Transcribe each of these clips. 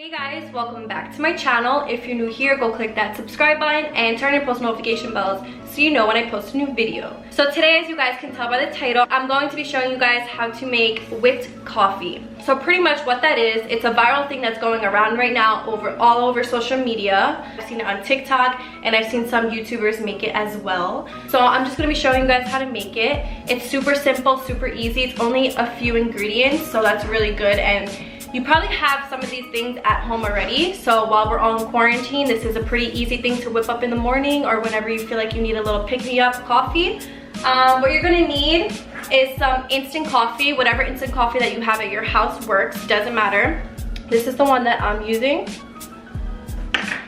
Hey guys, welcome back to my channel. If you're new here, go click that subscribe button and turn your post notification bells so you know when I post a new video. So today, as you guys can tell by the title, I'm going to be showing you guys how to make whipped coffee. So pretty much what that is, it's a viral thing that's going around right now all over social media. I've seen it on TikTok and I've seen some YouTubers make it as well. So I'm just going to be showing you guys how to make it. It's super simple, super easy. It's only a few ingredients, so that's really good. And you probably have some of these things at home already, so while we're all in quarantine, this is a pretty easy thing to whip up in the morning or whenever you feel like you need a little pick-me-up coffee. What you're gonna need is some instant coffee. Whatever instant coffee that you have at your house works, doesn't matter. This is the one that I'm using.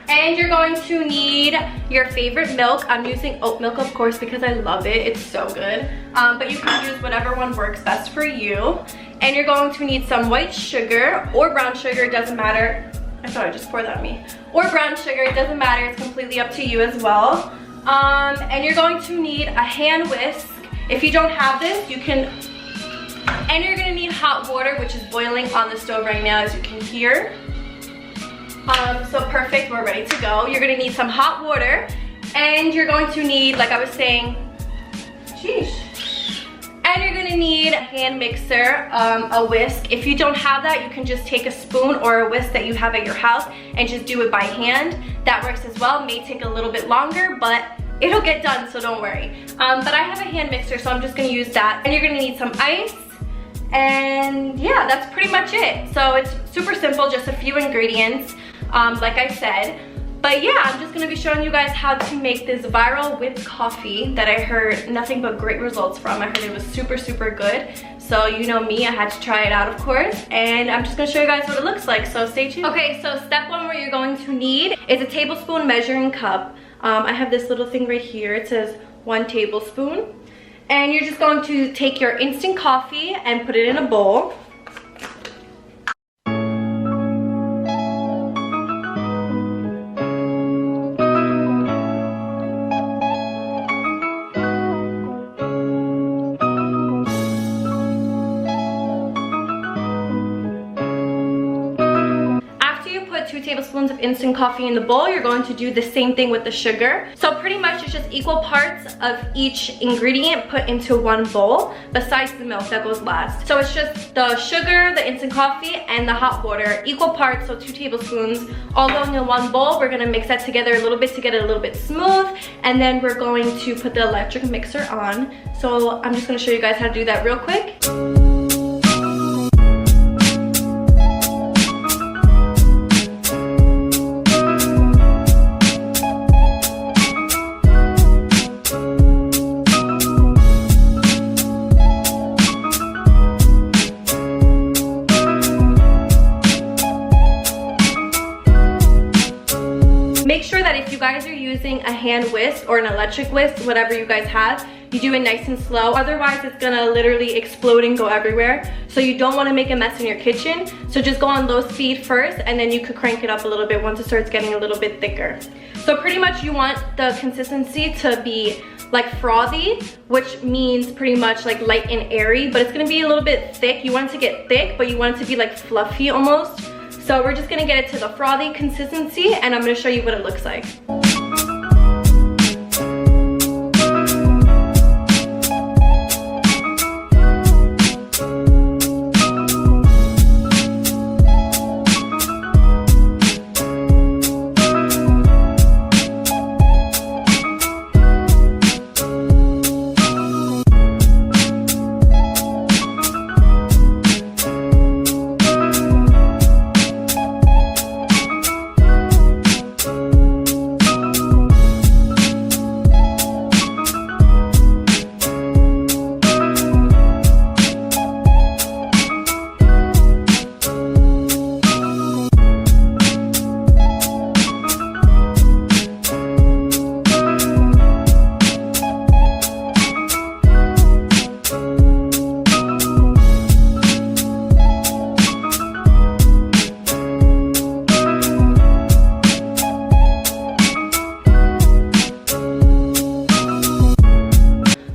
And you're going to need your favorite milk. I'm using oat milk, of course, because I love it. It's so good. But you can use whatever one works best for you. And you're going to need some white sugar or brown sugar, it doesn't matter. I thought I just poured that on me. Or brown sugar, it doesn't matter, it's completely up to you as well. And you're going to need a hand whisk. If you don't have this, you can, and you're gonna need hot water, which is boiling on the stove right now, as you can hear. So perfect, we're ready to go. You're gonna need some hot water, and you're going to need, like I was saying, sheesh. And you're gonna need a hand mixer, a whisk. If you don't have that, you can just take a spoon or a whisk that you have at your house and just do it by hand. That works as well. It may take a little bit longer, but it'll get done, so don't worry. But I have a hand mixer, so I'm just gonna use that. And you're gonna need some ice. And yeah, that's pretty much it. So it's super simple, just a few ingredients, like I said. But yeah, I'm just gonna be showing you guys how to make this viral whipped coffee that I heard nothing but great results from. I heard it was super, super good. So you know me, I had to try it out, of course. And I'm just gonna show you guys what it looks like, so stay tuned. Okay, so step one, what you're going to need is a tablespoon measuring cup. I have this little thing right here. It says 1 tablespoon. And you're just going to take your instant coffee and put it in a bowl. After you put 2 tablespoons of instant coffee in the bowl, you're going to do the same thing with the sugar. So pretty much it's just equal parts of each ingredient put into one bowl, besides the milk that goes last. So it's just the sugar, the instant coffee, and the hot water, equal parts, so 2 tablespoons, all going in one bowl. We're gonna mix that together a little bit to get it a little bit smooth, and then we're going to put the electric mixer on. So I'm just gonna show you guys how to do that real quick. Make sure that if you guys are using a hand whisk or an electric whisk, whatever you guys have, you do it nice and slow. Otherwise, it's gonna literally explode and go everywhere. So you don't wanna make a mess in your kitchen. So just go on low speed first, and then you could crank it up a little bit once it starts getting a little bit thicker. So pretty much you want the consistency to be like frothy, which means pretty much like light and airy, but it's gonna be a little bit thick. You want it to get thick, but you want it to be like fluffy almost. So we're just gonna get it to the frothy consistency, and I'm gonna show you what it looks like.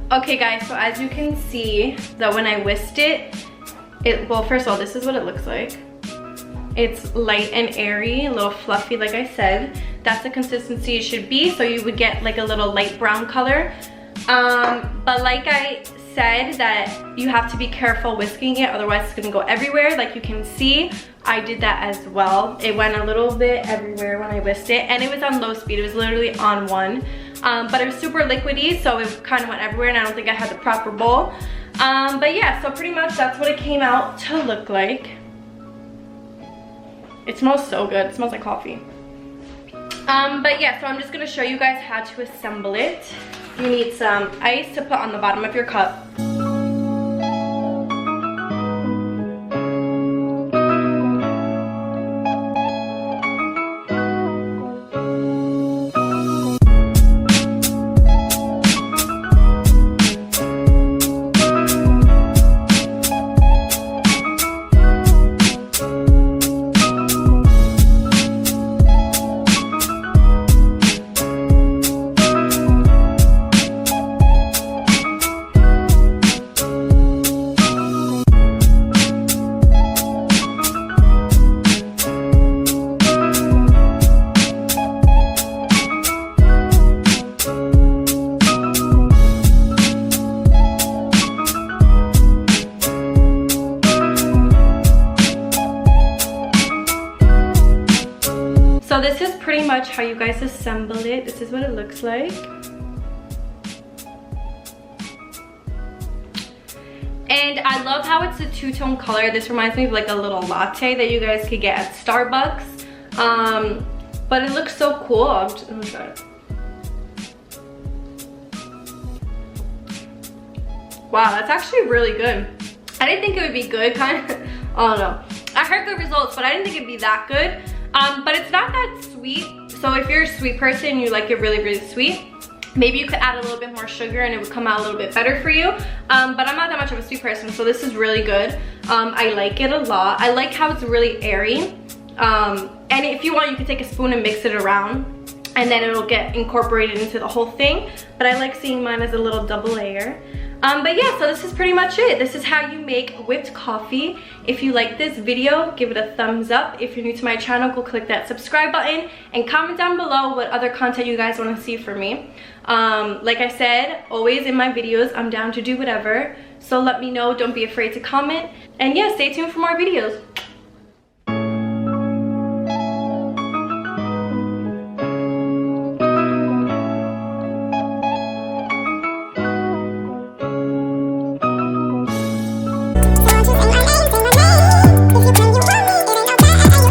Okay guys, so as you can see that when I whisked it, well, first of all, this is what it looks like. It's light and airy, a little fluffy like I said. That's the consistency it should be, so you would get like a little light brown color. But like I said, that you have to be careful whisking it, otherwise it's gonna go everywhere. Like you can see, I did that as well. It went a little bit everywhere when I whisked it, and it was on low speed. It was literally on 1. But it was super liquidy, so it kind of went everywhere, and I don't think I had the proper bowl. But yeah, so pretty much that's what it came out to look like. It smells so good. It smells like coffee. But yeah, so I'm just gonna show you guys how to assemble it. You need some ice to put on the bottom of your cup. So this is pretty much how you guys assemble it. This is what it looks like. And I love how it's a two-tone color. This reminds me of like a little latte that you guys could get at Starbucks. But it looks so cool. I'm gonna try it. Wow, that's actually really good. I didn't think it would be good, kind of. I don't know. I heard good results, but I didn't think it'd be that good. But it's not that sweet. So if you're a sweet person, you like it really, really sweet, maybe you could add a little bit more sugar and it would come out a little bit better for you. But I'm not that much of a sweet person, so this is really good. I like it a lot. I like how it's really airy. And if you want, you can take a spoon and mix it around, and then it'll get incorporated into the whole thing. But I like seeing mine as a little double layer. But yeah, so this is pretty much it. This is how you make whipped coffee. If you like this video, give it a thumbs up. If you're new to my channel, go click that subscribe button and comment down below what other content you guys want to see from me. Like I said, always in my videos, I'm down to do whatever. So let me know, don't be afraid to comment. And yeah, stay tuned for more videos.